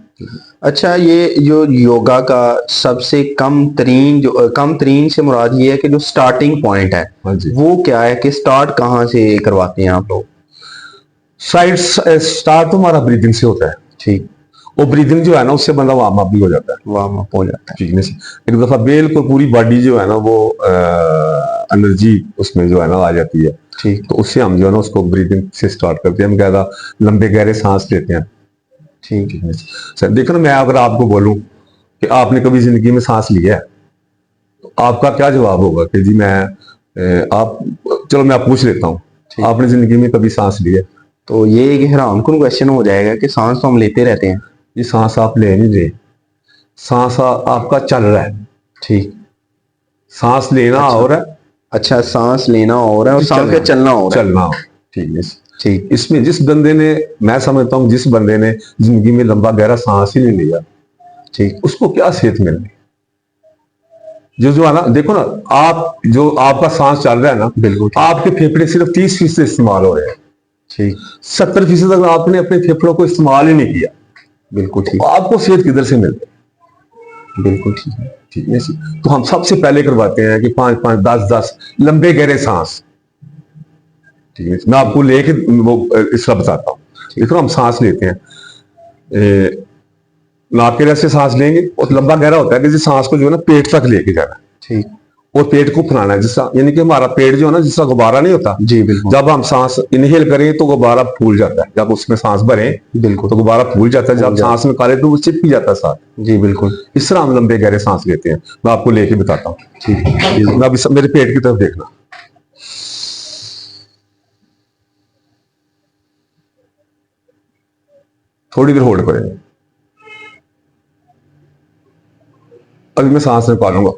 अच्छा, ये जो योगा का सबसे कम तरीन से मुराद ये है कि जो स्टार्टिंग पॉइंट है हाँ जी। वो क्या है कि स्टार्ट कहाँ से करवाते हैं आप लोग? साइड स्टार्ट तो हमारा ब्रीदिंग से होता है। ठीक। वो ब्रीदिंग जो है ना, उससे बंदा वार्म अप भी हो जाता है। वार्म अप हो जाता है। ठीक है, एक दफा बिल्कुल पूरी बॉडी जो है ना वो एनर्जी उसमें जो है ना आ जाती है। ठीक। तो उससे हम जो है ना उसको ब्रीदिंग से स्टार्ट करते हैं। हम कहता लंबे गहरे सांस लेते हैं। ठीक। सर देखो ना, मैं अगर आपको बोलूं कि आपने कभी जिंदगी में सांस लिया है, तो आपका क्या जवाब होगा कि जी मैं आप चलो मैं आप पूछ लेता हूँ, आपने जिंदगी में कभी सांस लिया? तो ये एक हैरानकुन क्वेश्चन हो जाएगा कि सांस तो हम लेते रहते हैं। ये सांस आप ले नहीं रहे, सांस आपका चल रहा है। ठीक। सांस लेना और है। अच्छा, सांस लेना और है और सांस का चलना और है। चलना, ठीक है। ठीक। इसमें जिस बंदे ने, मैं समझता हूँ जिस बंदे ने जिंदगी में लंबा गहरा सांस ही नहीं लिया, ठीक, उसको क्या सेहत मिलनी। जो जो है ना, देखो ना, आप जो आपका सांस चल रहा है ना, बिल्कुल आपके फेफड़े सिर्फ 30% इस्तेमाल हो रहे हैं। ठीक। 70% अगर आपने अपने फेफड़ों को इस्तेमाल ही नहीं किया, बिल्कुल ठीक। तो आपको सेहत किधर से मिलती? बिल्कुल ठीक है। ठीक है। तो हम सबसे पहले करवाते हैं कि 5-5, 10-10 लंबे गहरे सांस। ठीक है, मैं आपको लेके वो इसका बताता हूँ। देखो हम सांस लेते हैं, नाक के से सांस लेंगे और लंबा गहरा होता है कि जिस सांस को जो है ना पेट तक लेके जाना। ठीक। और पेट को फुलाना है, जिसका यानी कि हमारा पेट जो है ना, जिसका गुब्बारा नहीं होता। जी बिल्कुल। जब हम सांस इनहेल करें तो गुब्बारा फूल जाता है, जब उसमें सांस भरें बिल्कुल तो गुब्बारा फूल जाता है, जब सांस निकाले तो वो चिपक जाता है साथ। जी बिल्कुल। इस तरह हम लंबे गहरे सांस लेते हैं। मैं आपको लेके बताता हूँ। ठीक। मैं अभी मेरे पेट की तरफ देखना, थोड़ी देर होल्ड करेंगे। अभी मैं सांस निकालूंगा।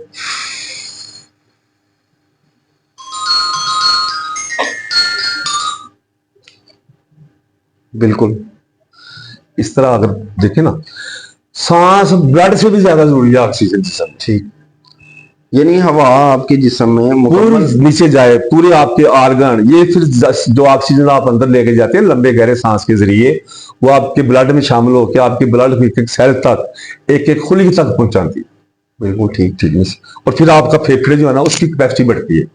बिल्कुल इस तरह अगर देखें ना, सांस ब्लड से भी ज्यादा जरूरी है ऑक्सीजन जिसम में। ठीक, यानी हवा आपके जिस्म में मुकम्मल पूरी नीचे जाए, पूरे आपके ऑर्गन, ये फिर जो ऑक्सीजन आप अंदर लेके जाते हैं लंबे गहरे सांस के जरिए, वो आपके ब्लड में शामिल होकर आपके ब्लड की एक सेल तक, एक एक खुली तक पहुंचाती है। बिल्कुल ठीक ठीक है। और फिर आपका फेफड़े जो है ना, उसकी कैपेसिटी बढ़ती है।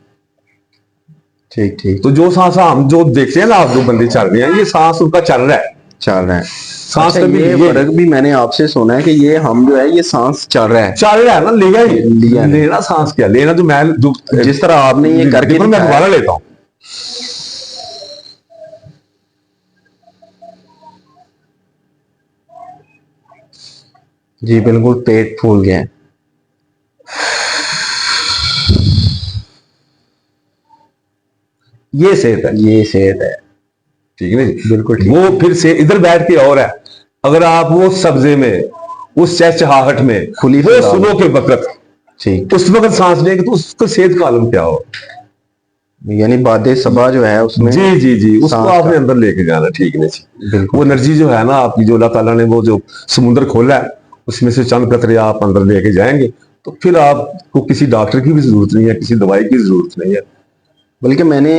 ठीक ठीक तो जो सांस हम जो देखते हैं ना, आप जो बंदे चल रहे हैं, ये सांस उनका चल रहा है। चल रहा है। सांस अच्छा, कभी ये फर्क भी मैंने आपसे सुना है कि ये हम जो है ये सांस चल रहा है। चल रहा है ना, लिया ही लिया नहीं। लेना सांस क्या लेना, जो मैं जो जिस तरह आपने ये करके देखो, मैं दिखाया। दोबारा लेता हूं। जी बिल्कुल, पेट फूल गया है। ये सेहत है। ये सेहत है। ठीक है ना जी? बिल्कुल ठीक। वो फिर से इधर बैठ के और है, अगर आप वो सब्जे में, उस चहचहाहट में, खुली वो फिजा सुबह के वक्त, ठीक, उस वक्त सांस लेंगे तो उसका सेहत का आलम क्या हो। यानी बादे सबा जो है उसमें जी जी जी, उसको सांस आपने का। अंदर लेके जाना। ठीक है जी? बिल्कुल वो एनर्जी जो है ना आपकी, जो अल्लाह ताला ने वो जो समुद्र खोला है, उसमें से चंद कतरे आप अंदर लेके जाएंगे, तो फिर आपको किसी डॉक्टर की भी जरूरत नहीं है, किसी दवाई की जरूरत नहीं है। बल्कि मैंने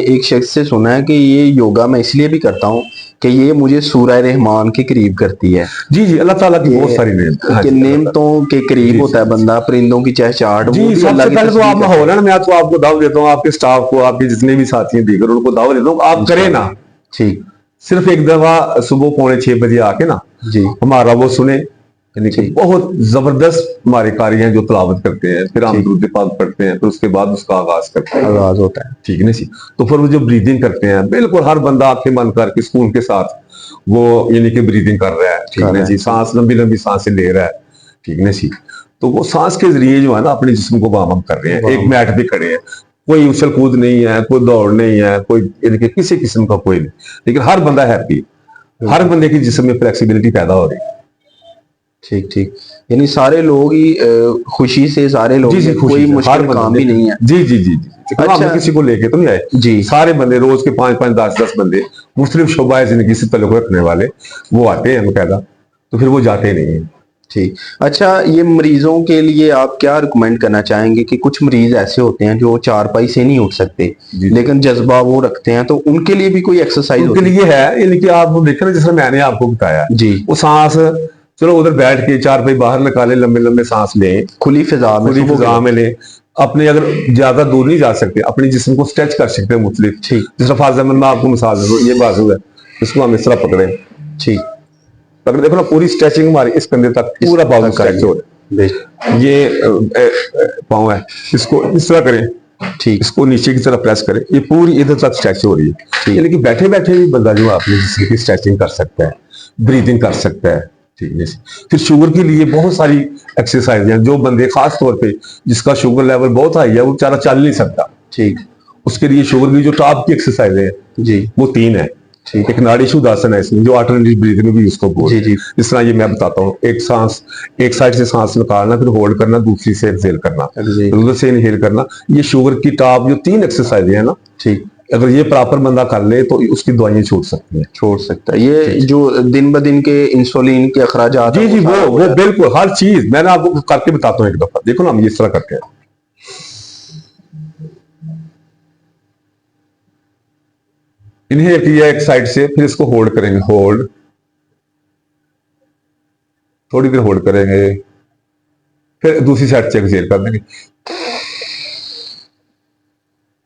एक शख्स से सुना है कि ये योगा मैं इसलिए भी करता हूँ कि ये मुझे सूरह रहमान के करीब करती है। जी जी, अल्लाह ताला की बहुत सारी नेमत कि नेमतों के करीब होता है बंदा, परिंदों की चहचहाट, वो जी। भी अल्लाह सबसे की पहले तो आप तस्बीह करता माहौल है ना, मैं तो आपको दाव देता हूँ, आपके स्टाफ को, आपके जितने भी साथी हैं दीगर, उनको दाव देता हूँ, आप करें ना। ठीक, सिर्फ एक दफा सुबह 5:45 आके ना जी हमारा वो सुने, यानी कि ठीक। बहुत जबरदस्त हमारे कारी हैं जो तलावत करते हैं, फिर हम ठीक। दुरूद पाक पढ़ते हैं, फिर उसके बाद उसका आगाज करते हैं। आगाज होता है। ठीक है ना जी? तो फिर वो जो ब्रीदिंग करते हैं, बिल्कुल हर बंदा आंखें बंद करके सुकून के साथ वो यानी कि ब्रीदिंग कर रहा है। ठीक है ना जी? सांस लंबी लंबी सांसें ले रहा है। ठीक है ना जी? तो वो सांस के जरिए जो है ना अपने जिस्म को वार्म अप कर रहे हैं। एक मैट पे खड़े हैं, कोई उछल कूद नहीं है, कोई दौड़ नहीं है, कोई यानी कि किसी किस्म का कोई नहीं, लेकिन हर बंदा हैप्पी, हर बंदे की जिस्म में फ्लेक्सिबिलिटी पैदा हो रही है। ठीक ठीक, यानी सारे लोग ही खुशी से, सारे लोग जी जी, ही, खुशी कोई से, मुश्किल काम भी नहीं है। जी जी जी जी। अच्छा। हम किसी को लेके तो नहीं आए जी। सारे बंदे रोज के 5-5 10-10 बंदे मुख्तलिफ शोबा जिंदगी से तल्लुक रखने वाले वो आते हैं बकायदा, तो फिर वो जाते नहीं है। ठीक। अच्छा, ये मरीजों के लिए आप क्या रिकमेंड करना चाहेंगे कि कुछ मरीज ऐसे होते हैं जो चारपाई से नहीं उठ सकते लेकिन जज्बा वो रखते हैं, तो उनके लिए भी कोई एक्सरसाइज उनके होती लिए है, यानी कि आप वो देखें ना, जैसे मैंने आपको बताया जी, वो सांस, चलो उधर बैठ के चारपाई बाहर निकाले, लंबे लंबे सांस लें, खुली फिजा में, खुली फिजा में लें। अपने अगर ज्यादा दूर नहीं जा सकते, अपने जिस्म को स्ट्रेच कर सकते हैं मुख्तलिफ। ठीक। जिस तरह फॉर एग्जाम्पल मैं आपको मिसाल दे दूं, ये बाजू है, इसको हम इस तरह पकड़े, ठीक, अगर देखो ना पूरी स्ट्रेचिंग हमारी इस कंधे तक, पूरा बाजू स्ट्रेच हो रहा है। ये पाँव है, इसको इस तरह करें, ठीक, इसको नीचे की तरफ प्रेस करें, ये पूरी इधर तक स्ट्रेच हो रही है। यानी कि बैठे बैठे भी बंदा जो अपने जिस्म की स्ट्रेचिंग कर सकता है, ब्रीदिंग कर सकता है। ठीक है। फिर शुगर के लिए बहुत सारी एक्सरसाइज हैं, जो बंदे खास तौर पे जिसका शुगर लेवल बहुत हाई है, वो बेचारा चल नहीं सकता, ठीक, उसके लिए शुगर की जो टॉप की एक्सरसाइज है जी, वो 3 है। ठीक। एक नाड़ी शुद्ध आसन है, इसमें जो अल्टरनेटिव ब्रीथिंग भी उसको बोलते हैं। जी। जिस तरह ये मैं बताता हूँ, एक सांस एक साइड से सांस निकालना, फिर होल्ड करना, दूसरी से एक्सेल करना, उधर से इनहेल करना। ये शुगर की टॉप जो 3 एक्सरसाइज है ना, ठीक, अगर ये प्रॉपर बंदा कर ले तो उसकी दवाइयां छूट सकती हैं। छोड़ सकता है। ये जो दिन ब दिन के इंसुलिन के अखराजात जी जी, वो बिल्कुल हर चीज मैंने आपको करके बताता हूँ एक दफा। देखो ना, हम इस तरह करते हैं, इनहेल किया एक साइड से, फिर इसको होल्ड करेंगे, होल्ड, थोड़ी देर होल्ड करेंगे, फिर दूसरी साइड से एक्सेल कर देंगे,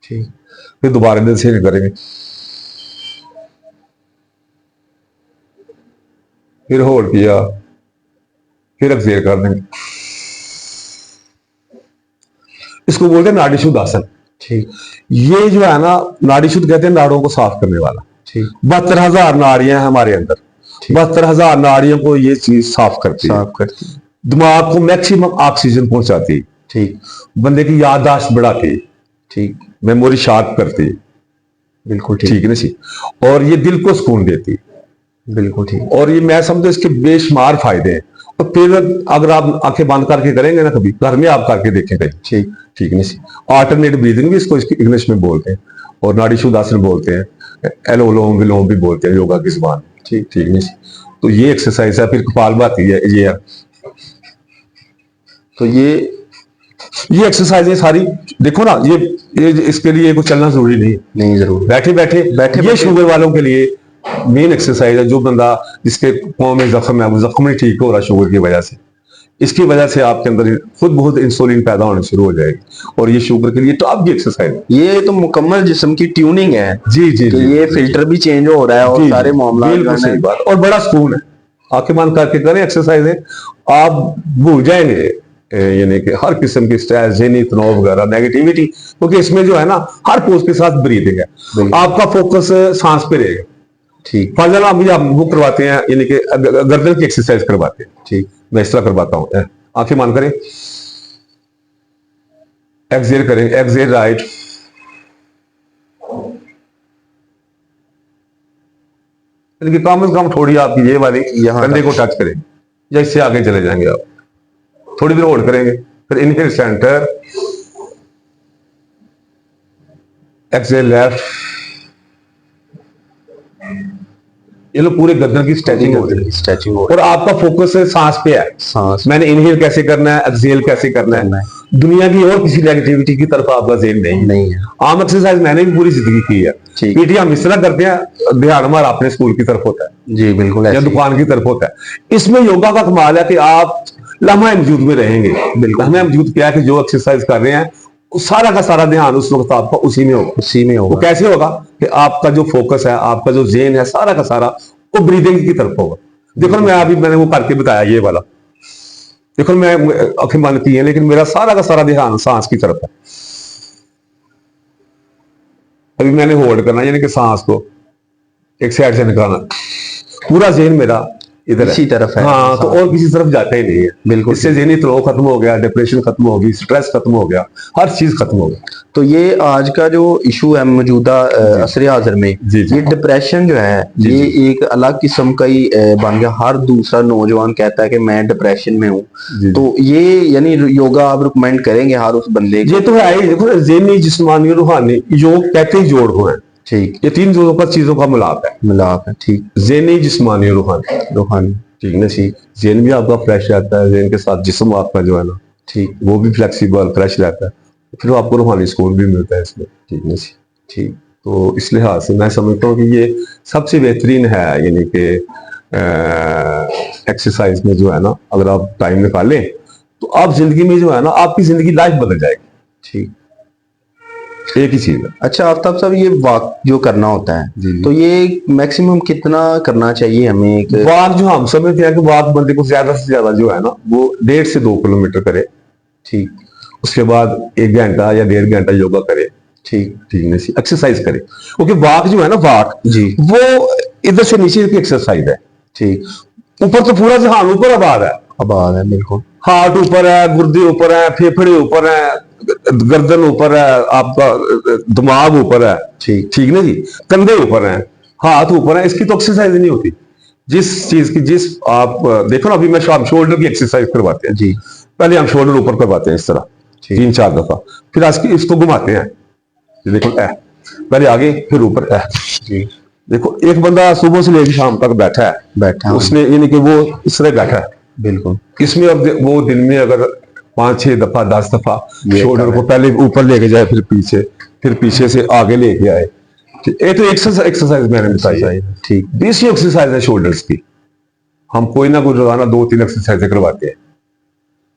ठीक, फिर दोबारा इधर से करेंगे, फिर होल्ड किया, फिर एक्सेल कर देंगे। इसको बोलते हैं नाड़ी शुद्ध आसन। ठीक, ये जो है ना, नाड़ी शुद्ध कहते हैं नाड़ों को साफ करने वाला। ठीक, 72,000 नाड़ियां हैं हमारे अंदर, 72,000 नाड़ियों को ये चीज साफ करती है, दिमाग को मैक्सिमम ऑक्सीजन पहुंचाती, ठीक, बंदे की याददाश्त बढ़ाती, ठीक, मेमोरी शार्प करती, बिल्कुल ठीक है ना जी, और ये दिल को सुकून देती। बिल्कुल ठीक। और ये मैं समझो इसके बेशुमार फायदे हैं। तो फिर अगर आप आंखें बंद करके करेंगे ना, कभी घर में आप करके देखें कहीं, ठीक ठीक नहीं सी। ऑल्टरनेट ब्रीदिंग भी इसको इंग्लिश में बोलते हैं, और नाड़ी शुद्धासन बोलते हैं, अनुलोम विलोम भी बोलते हैं योगा की जुबान, ठीक ठीक नहीं सी। तो ये एक्सरसाइज है। फिर कपालभाति है, ये है। तो ये एक्सरसाइज है सारी, देखो ना, ये इसके लिए कुछ चलना जरूरी नहीं, नहीं जरूर बैठे बैठे ये शुगर वालों के लिए मेन एक्सरसाइज है। जो बंदा जिसके पाँव में जख्म है, वो जख्म नहीं ठीक हो रहा शुगर की वजह से, इसकी वजह से आपके अंदर खुद बहुत इंसुलिन पैदा होना शुरू हो जाएगी, और ये शुगर के लिए टॉप की एक्सरसाइज है। ये तो मुकम्मल जिस्म की ट्यूनिंग है। जी जी कि जी, ये फिल्टर भी चेंज हो रहा है और सारे मामला बिल्कुल सही बात, और बड़ा सुकून है। आंखें बंद करके करें एक्सरसाइज है, आप भूल जाएंगे यानी कि हर किस्म की स्ट्रेस, ज़हनी तनाव वगैरह, नेगेटिविटी, क्योंकि इसमें जो है ना हर पोज के साथ ब्रीदिंग है, आपका फोकस सांस पे रहेगा। ठीक। फजल अभी आप वो करवाते हैं, यानी कि गर्दन की एक्सरसाइज करवाते हैं, ठीक, मैं इस तरह करवाता हूँ। आंखें मान करें, एक्सहेल करें, एक्सहेल राइट, यानी कि कम से कम थोड़ी आपकी ये वाली कंधे को टच करें, या इससे आगे चले जाएंगे आप, थोड़ी देर होल्ड करेंगे, फिर इनहेल सेंटर, एक्सहेल लेफ्ट, ये लो पूरे गर्दन की स्ट्रेचिंग हो रही है, स्ट्रेचिंग हो और आपका फोकस सांस पे है। सांस, मैंने इनहेल कैसे करना है, एक्सहेल कैसे करना है, दुनिया की और किसी नेगेटिविटी की तरफ आपका ज़हन नहीं है। आम एक्सरसाइज मैंने भी पूरी जिंदगी की है। पीटी हम इस तरह करते हैं, ध्यान हमारा अपने स्कूल की तरफ होता है, जी बिल्कुल, या दुकान की तरफ होता है। इसमें योगा का कमाल है कि आप लम्हा मौजूद में रहेंगे। बिल्कुल, हमें मौजूद क्या है कि जो एक्सरसाइज कर रहे हैं सारा का सारा ध्यान उस वक्त आपका उसी में होगा। वो कैसे होगा कि आपका जो फोकस है, आपका जो ज़हन है, सारा का सारा वो ब्रीदिंग की तरफ होगा। देखो मैंने वो करके बताया ये वाला, देखो मैं आंखें बंद की है, लेकिन मेरा सारा का सारा ध्यान सांस की तरफ है। अभी मैंने होल्ड करना, यानी कि सांस को एक साइड से निकालना, पूरा ज़हन मेरा इधर इसी तरफ है। हाँ, तो और किसी तरफ जाता ही नहीं है। बिल्कुल, इससे ज़हनी तनाव खत्म हो गया, डिप्रेशन खत्म हो गई, स्ट्रेस खत्म हो गया, हर चीज खत्म हो गई। तो ये आज का जो इशू है मौजूदा असर हाजिर में, ये डिप्रेशन जो है, ये एक अलग किस्म का ही बन गया। हर दूसरा नौजवान कहता है कि मैं डिप्रेशन में हूँ। तो ये यानी योगा आप रिकमेंड करेंगे हर उस बंदे को? ये तो है ही, देखो ज़हनी, जिस्मानी, रूहानी, योग कहते ही जोड़ को है, ठीक, ये तीन चीजों का मिलाप है, ठीक, ज़हनी, जिस्मानी, रूहानी, ठीक ना, ठीक। ज़हन भी आपका फ्रेश रहता है, ज़हन के साथ जिस्म आपका जो है ना, ठीक, वो भी फ्लेक्सिबल फ्रेश रहता है, फिर आपको रूहानी सुकून भी मिलता है इसमें, ठीक ना, ठीक। तो इस लिहाज से मैं समझता हूँ कि ये सबसे बेहतरीन है, यानी कि एक्सरसाइज में जो है ना, अगर आप टाइम निकालें तो आप जिंदगी में जो है ना, आपकी जिंदगी लाइफ बदल जाएगी, ठीक, एक ही चीज है। अच्छा आफ्ताब साहब, ये वॉक जो करना होता है, तो ये मैक्सिमम कितना करना चाहिए हमें? वॉक जो हम समझते हैं कि वॉक बंदे को ज्यादा से ज्यादा जो है ना, वो 1.5 से 2 किलोमीटर करे, ठीक। उसके बाद 1 घंटा या 1.5 घंटा योगा करे, ठीक, ठीक नहीं, एक्सरसाइज करे। क्योंकि वॉक जो है ना, वॉक जी, वो इधर से नीचे की एक्सरसाइज है, ठीक। ऊपर तो पूरा जहान ऊपर आबाद है, बिल्कुल, हार्ट ऊपर है, गुर्दे ऊपर है, फेफड़े ऊपर है, गर्दन ऊपर है, आपका दिमाग ऊपर है, ठीक, ठीक ना जी, कंधे ऊपर हैं, हाथ ऊपर है, इसकी तो एक्सरसाइज नहीं होती। जिस चीज की आप देखो ना, अभी मैं शोल्डर की एक्सरसाइज करवाते हैं जी, पहले हम शोल्डर ऊपर करवाते हैं इस तरह 3-4 दफा, फिर इसको घुमाते हैं, देखो पहले आगे फिर ऊपर जी। देखो एक बंदा सुबह से लेकर शाम तक बैठा है, उसने यानी कि वो इस तरह बैठा है, बिल्कुल। इसमें अब वो दिन में अगर 5-6 दफा 10 दफा शोल्डर को पहले ऊपर लेके जाए, फिर पीछे से आगे लेके आए, ये तो एक्सरसाइज मैंने बताई है, ठीक। बेसिक एक्सरसाइज है शोल्डर्स की, हम कोई ना कोई रोजाना 2-3 एक्सरसाइज करवाते हैं।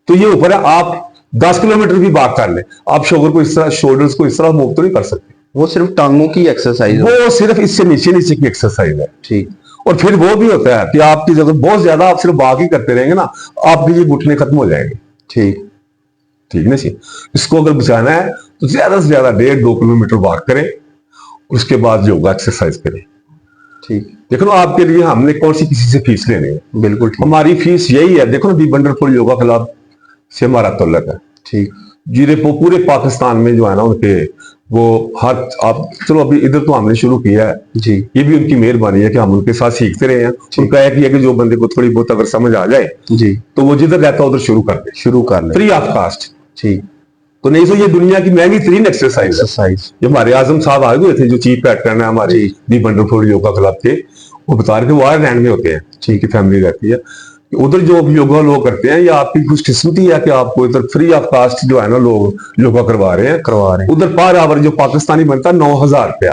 तो ये ऊपर है, आप 10 किलोमीटर भी वॉक कर ले, आप शोल्डर्स को इस तरह मूव तो नहीं कर सकते, वो सिर्फ टांगों की एक्सरसाइज, वो सिर्फ इससे नीचे की एक्सरसाइज है, ठीक। और फिर वो भी होता है कि आपकी जगह बहुत ज्यादा आप सिर्फ वॉक ही करते रहेंगे ना, आपके ये घुटने खत्म हो जाएंगे, ठीक, ठीक ना जी। इसको अगर बचाना है तो ज्यादा से ज्यादा 1.5-2 किलोमीटर वॉक करें, उसके बाद योगा एक्सरसाइज करें, ठीक। देखो ना, आपके लिए हमने कौन सी किसी से फीस लेनी है, बिल्कुल, हमारी फीस यही है। देखो ना, बी वंडरफुल योगा क्लब से हमारा तल्लक है, ठीक। पूरे पाकिस्तान में जो है ना उनके वो हर आप चलो अभी इधर तो हमने शुरू किया है जी ये भी उनकी मेहरबानी है कि हम उनके साथ सीखते रहे हैं। उनका एक ही है कि जो बंदे को थोड़ी बहुत अगर समझ आ जाए जी तो वो जिधर रहता है उधर शुरू कर ले फ्री ऑफ कास्ट। ठीक। तो नहीं तो ये दुनिया की महंगी तरीन एक्सरसाइज है। ये हमारे आजम साहब आए हुए थे जो चीफ पैटर्न है हमारे दी वंडरफुल योगा क्लब के, वो बता रहे थे वो आयरलैंड में होते हैं, ठीक है, फैमिली रहती है उधर जो योगा लोग करते हैं, या आपकी खुशकिस्मती है कि आपको इधर फ्री ऑफ कास्ट जो है ना लोग योगा करवा रहे हैं। उधर पर आवर जो पाकिस्तानी बनता है 9,000 रुपया।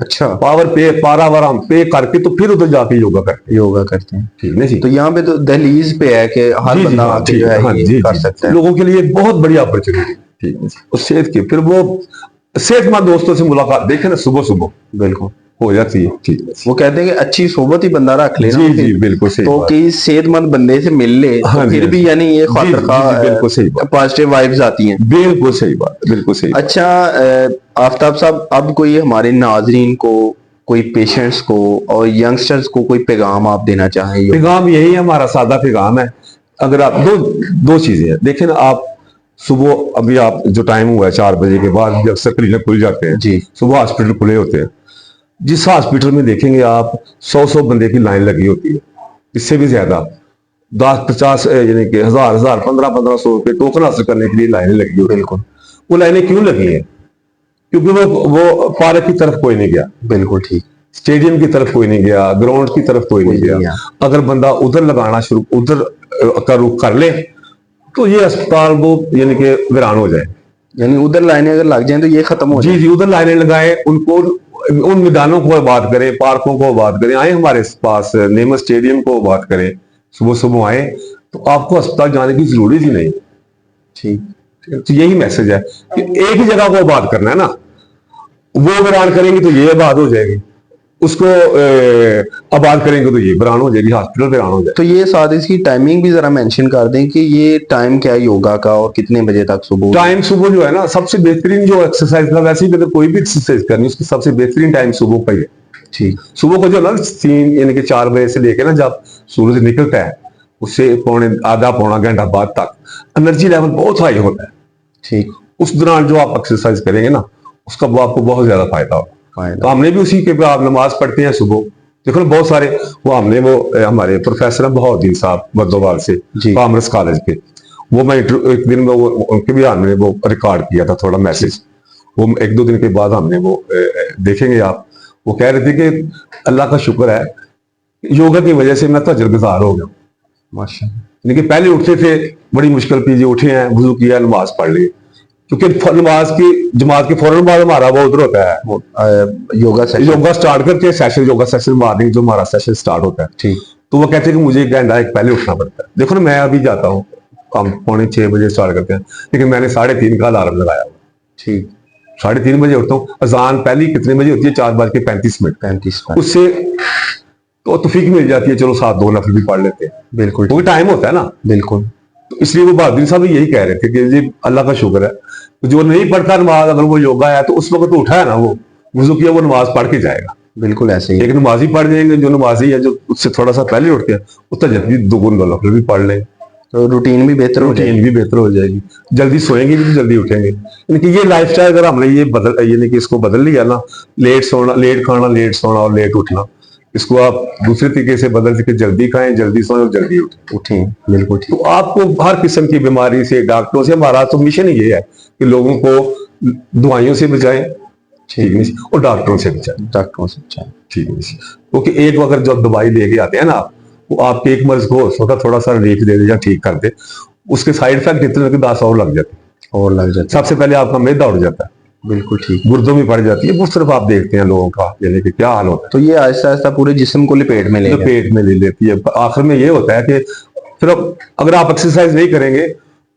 अच्छा, पर आवर हम पे करके तो फिर उधर जाके योगा करते हैं। ठीक है जी। तो यहाँ पे तो दहलीज पे है कि हर बंदा आके जो है ये कर सकता है। लोगों के लिए बहुत बड़ी अपॉर्चुनिटी। ठीक है। और सेहत की फिर वो सेहतमंद दोस्तों से मुलाकात देखे ना सुबह सुबह बिल्कुल हो जाती है। ठीक है। वो कहते हैं कि अच्छी सोबत ही बंदा रख ले ना। जी बिल्कुल सही। तो कि सेहतमंद बंदे से मिल ले तो फिर भी यानी ये खातर का बिल्कुल सही बात, पॉजिटिव वाइब्स आती हैं। बिल्कुल सही बात, बिल्कुल सही। अच्छा आफ्ताब साहब, अब कोई हमारे नाजरीन को, कोई पेशेंट्स को और यंगस्टर्स को कोई पैगाम आप देना चाहें? पैगाम यही है, हमारा सादा पैगाम है। अगर आप दो चीजें हैं, देखें ना आप सुबह अभी आप जो टाइम हुआ है 4 बजे के बाद जब अक्सर क्लिनिक खुल जाते हैं जी, सुबह हॉस्पिटल खुले होते हैं। जिस हॉस्पिटल में देखेंगे आप 100 बंदे की लाइन लगी होती है, इससे भी ज्यादा 10-50 यानी कि 1000 1500 रुपए टोकन हासिल करने के लिए लाइनें लगी होती है। बिल्कुल। वो लाइनें क्यों लगी हैं? क्योंकि वो पार्क की तरफ कोई नहीं गया। बिल्कुल ठीक। स्टेडियम की तरफ कोई नहीं गया, ग्राउंड की तरफ कोई नहीं गया। अगर बंदा उधर लगाना उधर का रुख कर ले तो ये अस्पताल वो यानी कि वीरान हो जाए। यानी उधर लाइनें अगर लग जाएं तो ये खत्म हो जाए। जी उधर लाइनें लगाएं, उनको उन मैदानों को आबाद करें, पार्कों को आबाद करें, आए हमारे पास नेमत स्टेडियम को आबाद करें, सुबह सुबह आए तो आपको अस्पताल जाने की जरूरत ही नहीं। ठीक। तो यही मैसेज है कि एक ही जगह को आबाद करना है ना, वो वीरान करेंगे तो ये आबाद हो जाएगी, उसको आबाद करेंगे तो ये वीरान हो जाएगी, हॉस्पिटल वीरान हो जाएगा। तो ये साथ इसकी टाइमिंग भी जरा मेंशन कर दें कि ये टाइम क्या है योगा का और कितने बजे तक सुबह? टाइम सुबह जो है ना सबसे बेहतरीन जो एक्सरसाइज का, वैसे ही अगर कोई भी एक्सरसाइज करनी उसकी सबसे बेहतरीन टाइम सुबह का ही है। ठीक। सुबह को जो ना 3 यानी कि 4 बजे से लेके ना जब सूरज निकलता है उससे आधा पौना घंटा बाद तक एनर्जी लेवल बहुत हाई होता है। ठीक। उस दौरान जो आप एक्सरसाइज करेंगे ना उसका वो आपको बहुत ज्यादा फायदा होगा। तो हमने भी उसी के बाद नमाज पढ़ते हैं सुबह, देखो ना बहुत सारे वो हमने वो हमारे प्रोफेसर बहाउद्दीन साहब बद्दोवाल से कॉमर्स कॉलेज के, वो मैं एक दिन में वो उनके भी हमने वो रिकॉर्ड किया था थोड़ा मैसेज, वो 1-2 दिन के बाद हमने वो देखेंगे आप। वो कह रहे थे कि अल्लाह का शुक्र है योगा की वजह से मैं तो अजरगुजार हो गया माशाअल्लाह। लेकिन पहले उठते थे बड़ी मुश्किल कीजिए, उठे हैं वुजू किया नमाज पढ़ ली, क्योंकि नमाज की जमात के फौरन बाद हमारा वो उधर होता है योगा स्टार्ट करते हैं सेशन, योगा सेशन मॉर्निंग जो हमारा सेशन स्टार्ट होता है। ठीक। तो वो कहते हैं कि मुझे 1 घंटा पहले उठना पड़ता है। देखो ना मैं अभी जाता हूँ, हम 5:45 बजे स्टार्ट करते हैं, लेकिन मैंने 3:30 का अलार्म लगाया हुआ। ठीक। 3:30 बजे उठता हूँ। अजान पहली कितने बजे होती है? 4:35। उससे तो तौफीक मिल जाती है, चलो 7-2 नफल भी पढ़ लेते हैं। बिल्कुल, वो टाइम होता है ना। बिल्कुल। तो इसलिए वो बहादुर साहब यही कह रहे थे कि जी अल्लाह का शुक्र है, जो नहीं पढ़ता नमाज अगर वो योगा है तो उस वक्त तो उठा है ना, वो वुजू किया, वो नमाज पढ़ के जाएगा। बिल्कुल ऐसे ही एक नमाजी पढ़ जाएंगे, जो नमाजी है जो उससे थोड़ा सा पहले उठते हैं उसका जल्दी 2 नफल भी पढ़ लें तो रूटीन भी बेहतर हो जाएगी। जल्दी सोएंगे भी तो जल्दी उठेंगे। यानी ये लाइफस्टाइल अगर हमने ये यानी कि इसको बदल लिया ना, लेट सोना, लेट खाना, लेट सोना और लेट उठना, इसको आप दूसरे तरीके से बदल के जल्दी खाएं, जल्दी सोएं और जल्दी उठें। बिल्कुल ठीक। तो आपको हर किस्म की बीमारी से, डॉक्टरों से, हमारा तो मिशन ये है कि लोगों को दवाइयों से बचाएं, ठीक है, और डॉक्टरों से बचाएं, ठीक है। क्योंकि एक अगर जो दवाई लेके आते हैं ना, वो आपके एक मर्ज को होता थोड़ा सा रिलीफ दे दे या ठीक कर दे, उसके साइड इफेक्ट इतने 10 और लग जाते। सबसे पहले आपका मैदा उड़ जाता है। बिल्कुल ठीक। गुर्दों में पड़ जाती है, वो सिर्फ आप देखते हैं लोगों का यानी कि क्या हाल होता है। तो ये आहिस्ता आहिस्ता पूरे जिस्म को लपेट में ले लेती है। आखिर में ये होता है कि फिर अगर आप एक्सरसाइज नहीं करेंगे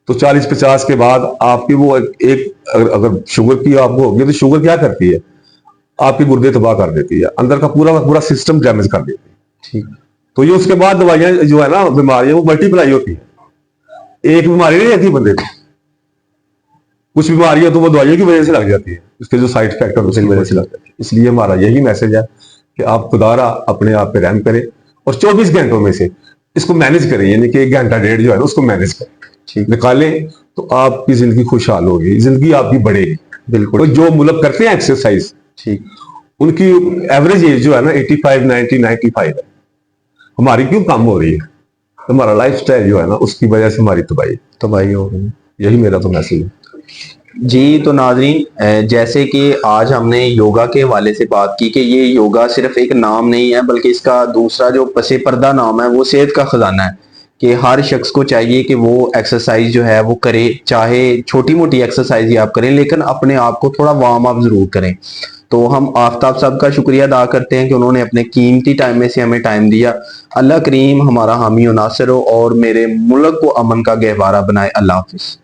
तो 40-50 के बाद आपकी वो अगर शुगर की आपको होगी तो शुगर क्या करती है? आपके गुर्दे तबाह कर देती है, अंदर का पूरा सिस्टम डैमेज कर देती है। ठीक। तो ये उसके बाद दवाइयां जो है ना, बीमारियां वो मल्टीप्लाई होती है। एक बीमारी नहीं रहती बंदे को, कुछ बीमारियां तो वो दवाइयों की वजह से लग जाती है, उसके जो साइड इफेक्ट है उसकी वजह से लग जाती है। इसलिए हमारा यही मैसेज है कि आप खुदारा अपने आप पे रहम करें और 24 घंटों में से इसको मैनेज करें, यानी कि 1 घंटा 1.5 जो है ना उसको मैनेज करें, ठीक निकालें तो आपकी जिंदगी खुशहाल होगी, जिंदगी आपकी बढ़ेगी। बिल्कुल तो जो मुल्क करते हैं एक्सरसाइज, ठीक। उनकी एवरेज एज जो है ना 85, 90, 95 है। हमारी क्यों कम हो रही है? हमारा लाइफ स्टाइल जो है ना, उसकी वजह से हमारी तबाही। तो भाई हो गई। यही मेरा तो मैसेज है। जी तो नाजरीन, जैसे कि आज हमने योगा के हवाले से बात की कि ये योगा सिर्फ एक नाम नहीं है, बल्कि इसका दूसरा जो पसे पर्दा नाम है वो सेहत का खजाना है। कि हर शख्स को चाहिए कि वो एक्सरसाइज जो है वो करे, चाहे छोटी मोटी एक्सरसाइज ही आप करें, लेकिन अपने आप को थोड़ा वार्म अप जरूर करें। तो हम आफ्ताब साहब का शुक्रिया अदा करते हैं कि उन्होंने अपने कीमती टाइम में से हमें टाइम दिया। अल्लाह करीम हमारा हामी और नासिर हो और मेरे मुल्क को अमन का गहवारा बनाए। अल्लाह हाफिज।